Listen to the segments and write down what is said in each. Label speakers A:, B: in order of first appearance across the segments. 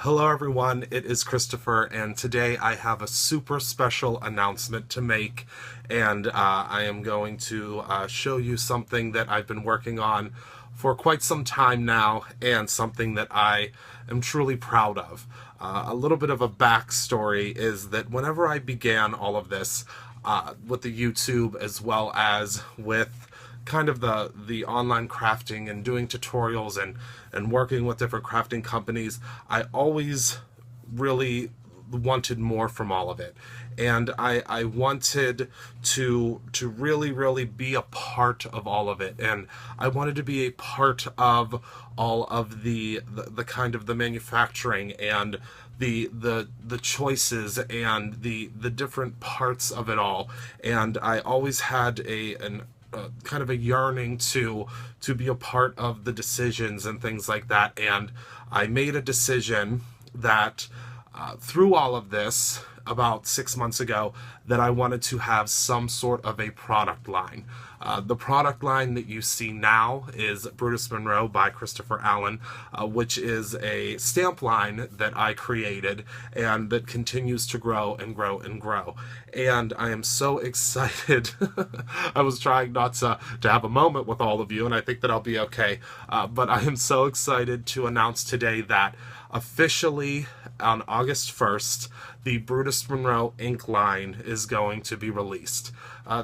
A: Hello everyone, it is Christopher, and today I have a super special announcement to make, and I am going to show you something that I've been working on for quite some time now, and something that I am truly proud of. A little bit of a backstory is that whenever I began all of this, with the YouTube as well as with kind of the online crafting and doing tutorials and working with different crafting companies, I always really wanted more from all of it. And I wanted to really be a part of all of it, and I wanted to be a part of all of the kind of the manufacturing and the choices and the different parts of it all. And I always had an kind of a yearning to be a part of the decisions and things like that. And I made a decision that through all of this about 6 months ago, that I wanted to have some sort of a product line. The product line that you see now is Brutus Monroe by Christopher Allen, which is a stamp line that I created and that continues to grow and grow and grow. And I am so excited. I was trying not to have a moment with all of you, and I think that I'll be okay. But I am so excited to announce today that officially on August 1st, the Brutus Monroe ink line is going to be released.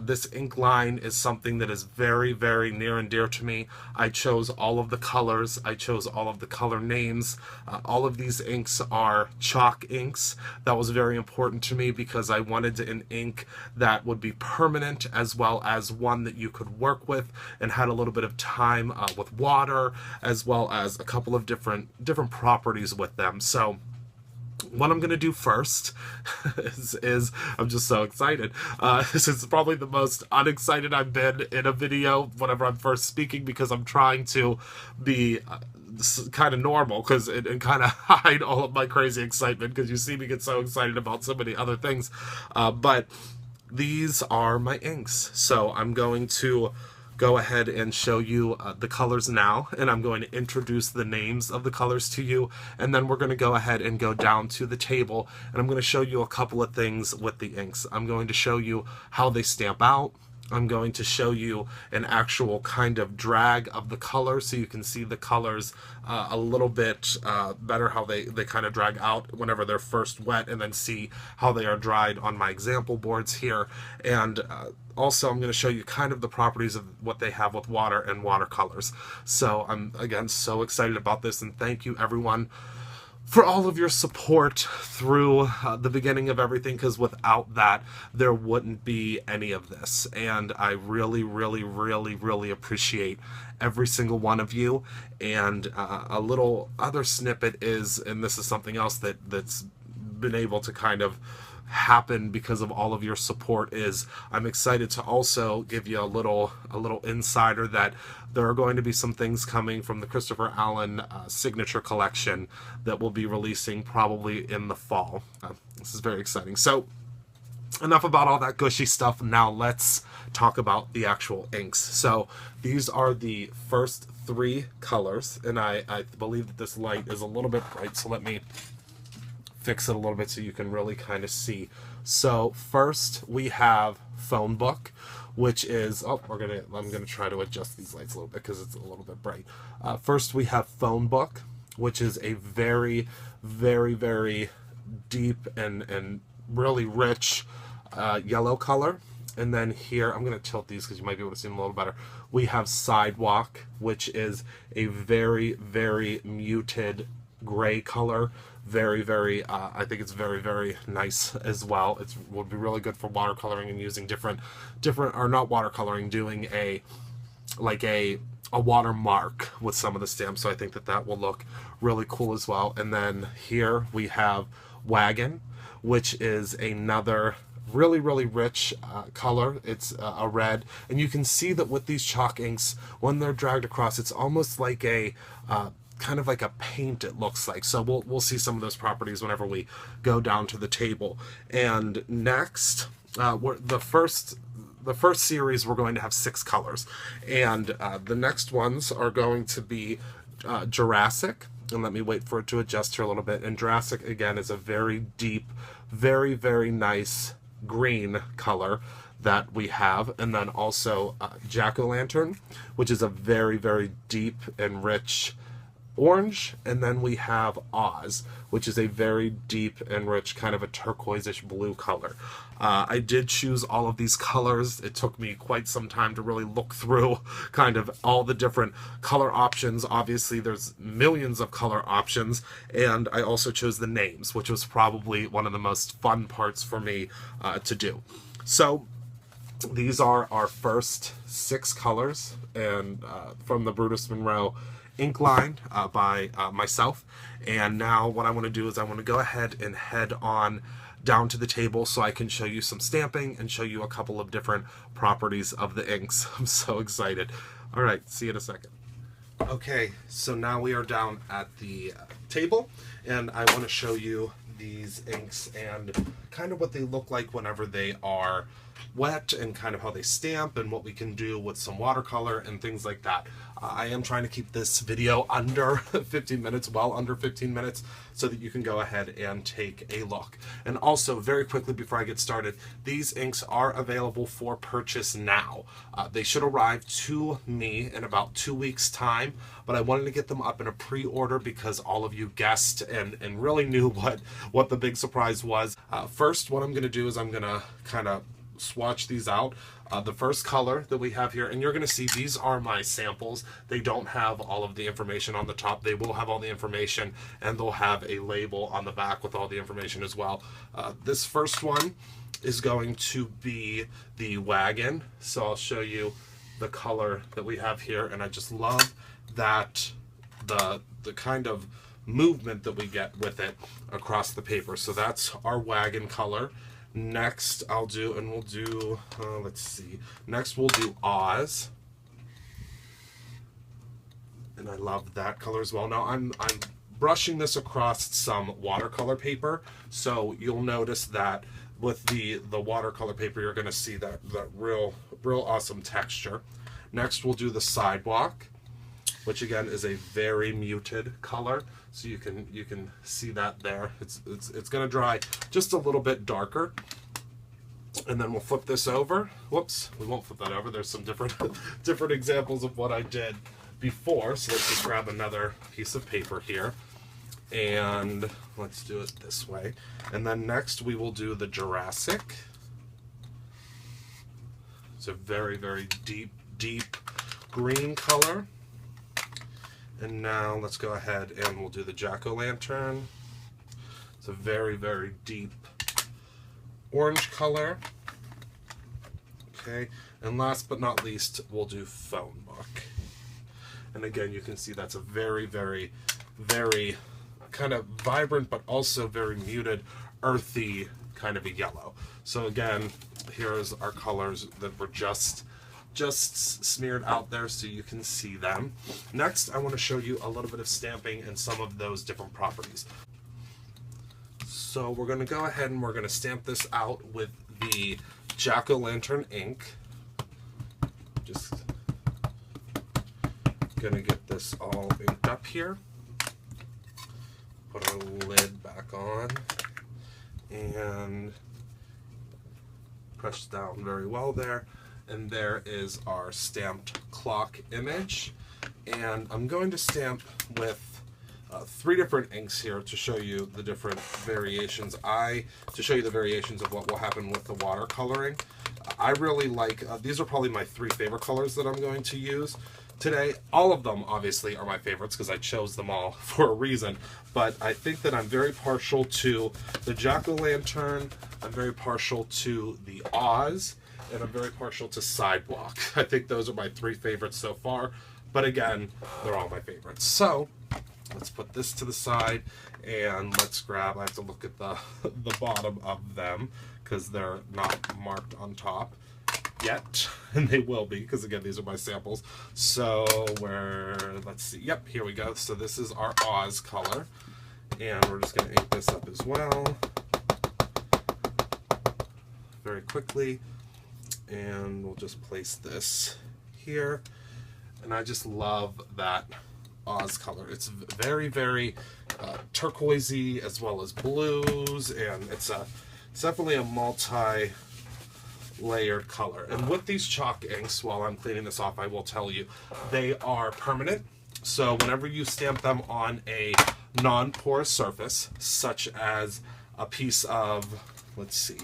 A: This ink line is something that is very near and dear to me. I chose all of the colors. I chose all of the color names. All of these inks are chalk inks. That was very important to me because I wanted an ink that would be permanent, as well as one that you could work with and had a little bit of time with water, as well as a couple of different properties with them. So what I'm going to do first is I'm just so excited. This is probably the most unexcited I've been in a video whenever I'm first speaking, because I'm trying to be kind of normal and kind of hide all of my crazy excitement, because you see me get so excited about so many other things. But these are my inks. So I'm going to go ahead and show you the colors now, and I'm going to introduce the names of the colors to you, and then we're going to go ahead and go down to the table, and I'm going to show you a couple of things with the inks. I'm going to show you how they stamp out. I'm going to show you an actual kind of drag of the color, so you can see the colors a little bit better, how they kind of drag out whenever they're first wet, and then see how they are dried on my example boards here. And also, I'm going to show you kind of the properties of what they have with water and watercolors. So I'm, again, so excited about this, and thank you everyone for all of your support through the beginning of everything, because without that, there wouldn't be any of this. And I really appreciate every single one of you. And a little other snippet is, and this is something else that's been able to kind of happen because of all of your support, is I'm excited to also give you a little insider that there are going to be some things coming from the Christopher Allen signature collection that will be releasing probably in the fall. This is very exciting. So enough about all that gushy stuff. Now let's talk about the actual inks. So these are the first three colors, and I believe that this light is a little bit bright, so let me fix it a little bit so you can really kind of see. So first we have Phone Book, which is, I'm gonna try to adjust these lights a little bit because it's a little bit bright. First we have Phone Book, which is a very deep and really rich yellow color. And then here, I'm going to tilt these because you might be able to see them a little better. We have Sidewalk, which is a very muted gray color. I think it's very nice as well. It would be really good for watercoloring and using different, or not watercoloring, doing a watermark with some of the stamps. So I think that will look really cool as well. And then here we have Wagon, which is another really rich color. It's a red, and you can see that with these chalk inks, when they're dragged across, it's almost like a kind of like a paint, it looks like. So we'll see some of those properties whenever we go down to the table. And next, the first series, we're going to have 6 colors, and the next ones are going to be Jurassic, And let me wait for it to adjust here a little bit. And Jurassic, again, is a very deep, very, very nice green color that we have. And then also Jack-o'-lantern, which is a very, very deep and rich orange. And then we have Oz, which is a very deep and rich kind of a turquoise-ish blue color. I did choose all of these colors. It took me quite some time to really look through kind of all the different color options. Obviously, there's millions of color options, and I also chose the names, which was probably one of the most fun parts for me to do. So these are our first 6 colors, and from the Brutus Monroe ink line by myself. And now what I want to do is I want to go ahead and head on down to the table so I can show you some stamping and show you a couple of different properties of the inks. I'm so excited. All right, see you in a second. Okay, so now we are down at the table, and I want to show you these inks and kind of what they look like whenever they are wet, and kind of how they stamp, and what we can do with some watercolor and things like that. I am trying to keep this video under 15 minutes, well under 15 minutes, so that you can go ahead and take a look. And also, very quickly before I get started, these inks are available for purchase now. They should arrive to me in about 2 weeks time, but I wanted to get them up in a pre-order because all of you guessed and really knew what the big surprise was. First, what I'm going to do is I'm going to kind of swatch these out. The first color that we have here, and you're going to see these are my samples. They don't have all of the information on the top. They will have all the information, and they'll have a label on the back with all the information as well. This first one is going to be the Wagon. So I'll show you the color that we have here, and I just love that the kind of movement that we get with it across the paper. So that's our Wagon color. Next we'll do, let's see, next we'll do Oz. And I love that color as well. Now I'm brushing this across some watercolor paper, so you'll notice that with the watercolor paper, you're going to see that real awesome texture. Next we'll do the Sidewalk, which again is a very muted color, so you can see that there. It's going to dry just a little bit darker. And then we'll flip this over. Whoops, we won't flip that over. There's some different examples of what I did before. So let's just grab another piece of paper here, and let's do it this way. And then next we will do the Jurassic. It's a very, very deep green color. And now let's go ahead and we'll do the Jack-o'-lantern. It's a very, very deep orange color. Okay, and last but not least, we'll do Phone Book. And again, you can see that's a very, very, very kind of vibrant, but also very muted, earthy kind of a yellow. So again, here's our colors that were just smeared out there so you can see them. Next, I want to show you a little bit of stamping and some of those different properties. So we're going to go ahead and we're going to stamp this out with the Jack-o'-lantern ink. Just going to get this all inked up here. Put our lid back on and press down very well there. And there is our stamped clock image. And I'm going to stamp with 3 different inks here to show you the different variations. To show you the variations of what will happen with the watercoloring. I really like, these are probably my 3 favorite colors that I'm going to use today. All of them obviously are my favorites because I chose them all for a reason, but I think that I'm very partial to the Jack-o'-lantern, I'm very partial to the Oz, and I'm very partial to Sidewalk. I think those are my 3 favorites so far, but again, they're all my favorites. So let's put this to the side, and let's grab, I have to look at the bottom of them because they're not marked on top yet, and they will be because again, these are my samples. So let's see, yep, here we go. So this is our Oz color, and we're just going to ink this up as well very quickly, and we'll just place this here. And I just love that Oz color. It's very, very turquoisey as well as blues, and it's definitely a multi-layered color. And with these chalk inks, while I'm cleaning this off, I will tell you, they are permanent. So whenever you stamp them on a non-porous surface, such as a piece of, let's see,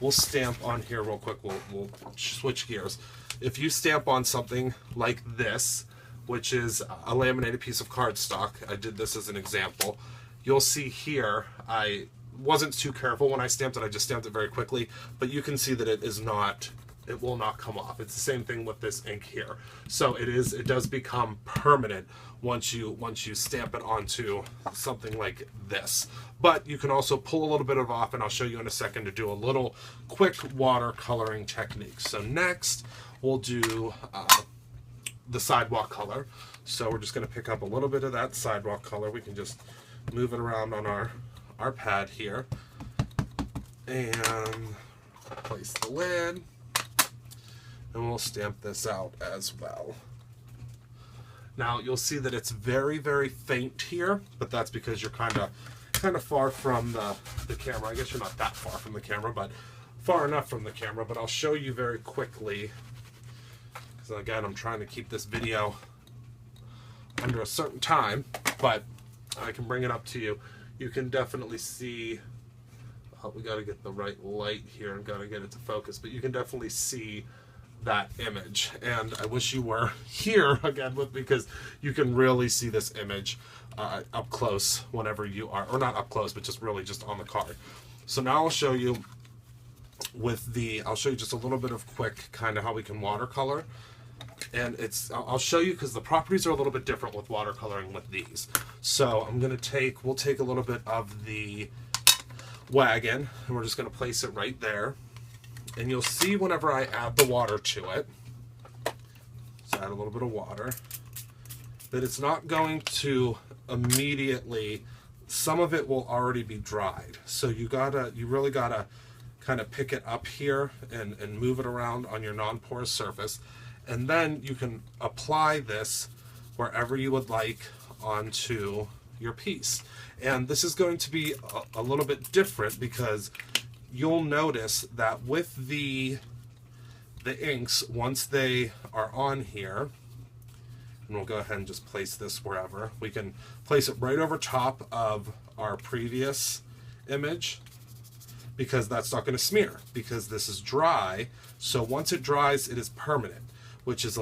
A: we'll stamp on here real quick, we'll switch gears. If you stamp on something like this, which is a laminated piece of cardstock, I did this as an example, you'll see here, I wasn't too careful when I stamped it, I just stamped it very quickly, but you can see that it will not come off. It's the same thing with this ink here. So it does become permanent once you stamp it onto something like this. But you can also pull a little bit of off, and I'll show you in a second to do a little quick watercoloring technique. So next we'll do the sidewalk color. So we're just going to pick up a little bit of that sidewalk color. We can just move it around on our pad here and place the lid, and we'll stamp this out as well. Now you'll see that it's very, very faint here, but that's because you're kind of far from the camera. I guess you're not that far from the camera, but far enough from the camera. But I'll show you very quickly, because again, I'm trying to keep this video under a certain time, but I can bring it up to you. You can definitely see, we got to get the right light here and got to get it to focus, but you can definitely see that image. And I wish you were here again with me, because you can really see this image up close whenever you are, or not up close, but just really just on the card. So now I'll show you I'll show you just a little bit of quick kind of how we can watercolor. And I'll show you, because the properties are a little bit different with watercoloring with these. So we'll take a little bit of the wagon, and we're just going to place it right there. And you'll see whenever I add the water to it, so add a little bit of water, that it's not going to immediately, some of it will already be dried. So you really gotta kind of pick it up here and move it around on your non-porous surface. And then you can apply this wherever you would like onto your piece. And this is going to be a little bit different, because you'll notice that with the inks, once they are on here, and we'll go ahead and just place this wherever, we can place it right over top of our previous image, because that's not going to smear, because this is dry. So once it dries, it is permanent, which is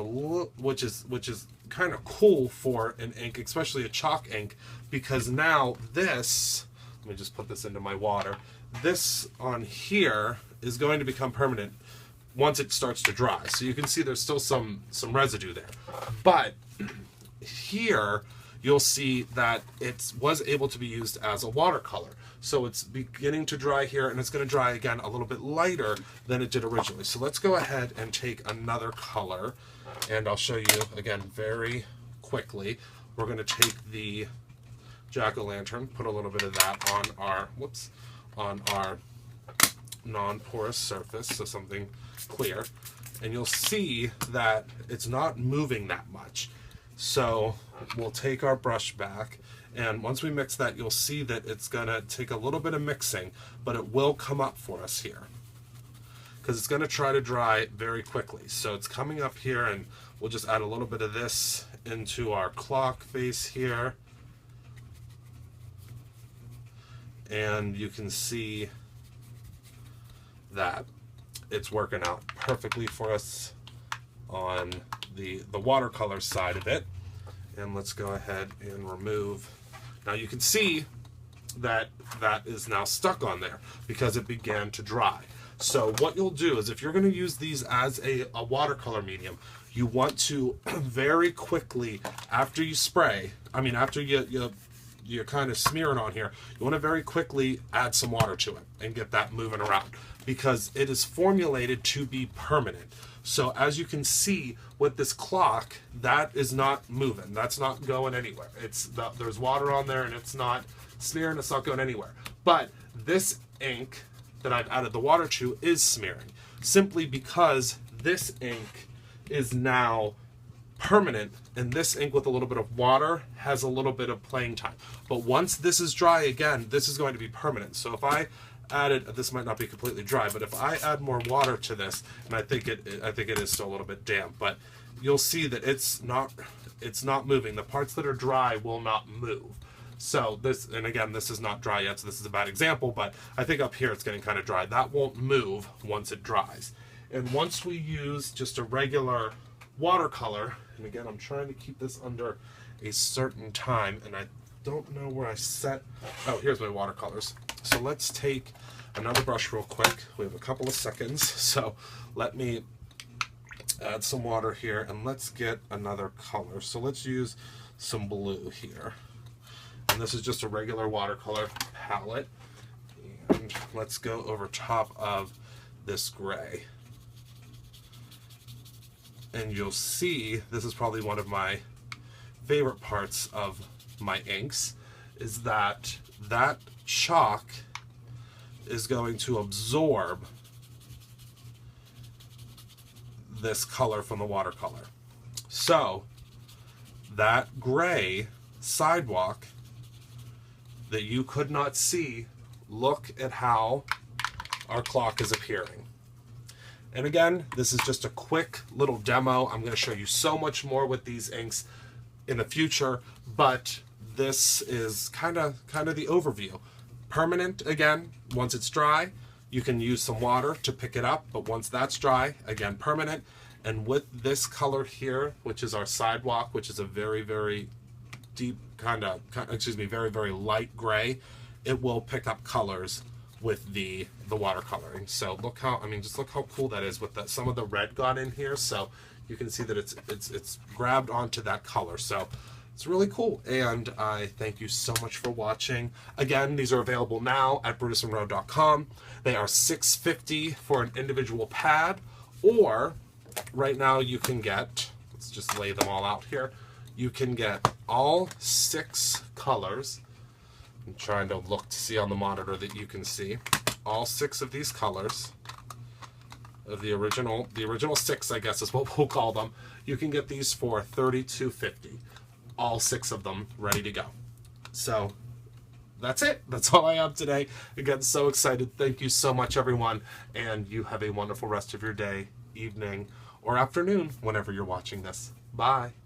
A: kind of cool for an ink, especially a chalk ink, because now this, let me just put this into my water, this on here is going to become permanent once it starts to dry. So you can see there's still some residue there, but here you'll see that it was able to be used as a watercolor. So it's beginning to dry here, and it's going to dry again a little bit lighter than it did originally. So let's go ahead and take another color, and I'll show you again very quickly. We're going to take the jack-o'-lantern, put a little bit of that on our non-porous surface, so something clear, and you'll see that it's not moving that much. So we'll take our brush back, and once we mix that, you'll see that it's gonna take a little bit of mixing, but it will come up for us here, because it's gonna try to dry very quickly. So it's coming up here, and we'll just add a little bit of this into our clock face here, and you can see that it's working out perfectly for us on the watercolor side of it. And let's go ahead and remove. Now you can see that that is now stuck on there because it began to dry. So what you'll do is, if you're going to use these as a watercolor medium, you want to very quickly, after you spray, after you kind of smear it on here, you want to very quickly add some water to it and get that moving around, because it is formulated to be permanent. So as you can see with this clock, that is not moving. That's not going anywhere. There's water on there, and it's not smearing. It's not going anywhere. But this ink that I've added the water to is smearing, simply because this ink is now Permanent, and this ink with a little bit of water has a little bit of playing time. But once this is dry, again, this is going to be permanent. So if I added, this might not be completely dry, but if I add more water to this, and I think it is still a little bit damp, but you'll see that it's not moving. The parts that are dry will not move. So this, and again, this is not dry yet, so this is a bad example, but I think up here it's getting kind of dry. That won't move once it dries. And once we use just a regular watercolor, and again, I'm trying to keep this under a certain time, and I don't know where I set, oh, here's my watercolors. So let's take another brush real quick. We have a couple of seconds, so let me add some water here, and let's get another color. So let's use some blue here. And this is just a regular watercolor palette. And let's go over top of this gray. And you'll see, this is probably one of my favorite parts of my inks, is that chalk is going to absorb this color from the watercolor. So that gray sidewalk that you could not see, look at how our clock is appearing. And again, this is just a quick little demo. I'm going to show you so much more with these inks in the future, but this is kind of the overview. Permanent, again, once it's dry, you can use some water to pick it up, but once that's dry, again, permanent. And with this color here, which is our sidewalk, which is a very, very deep very, very light gray, it will pick up colors with the watercoloring. So look how, just look how cool that is with some of the red got in here. So you can see that it's grabbed onto that color. So it's really cool. And I thank you so much for watching. Again, these are available now at brutusandrowe.com. They are $6.50 for an individual pad, or right now you can get, let's just lay them all out here. You can get all 6 colors. I'm trying to look to see on the monitor that you can see all 6 of these colors of the original 6, I guess is what we'll call them. You can get these for $32.50. All 6 of them ready to go. So that's it. That's all I have today. Again, so excited. Thank you so much, everyone, and you have a wonderful rest of your day, evening, or afternoon whenever you're watching this. Bye.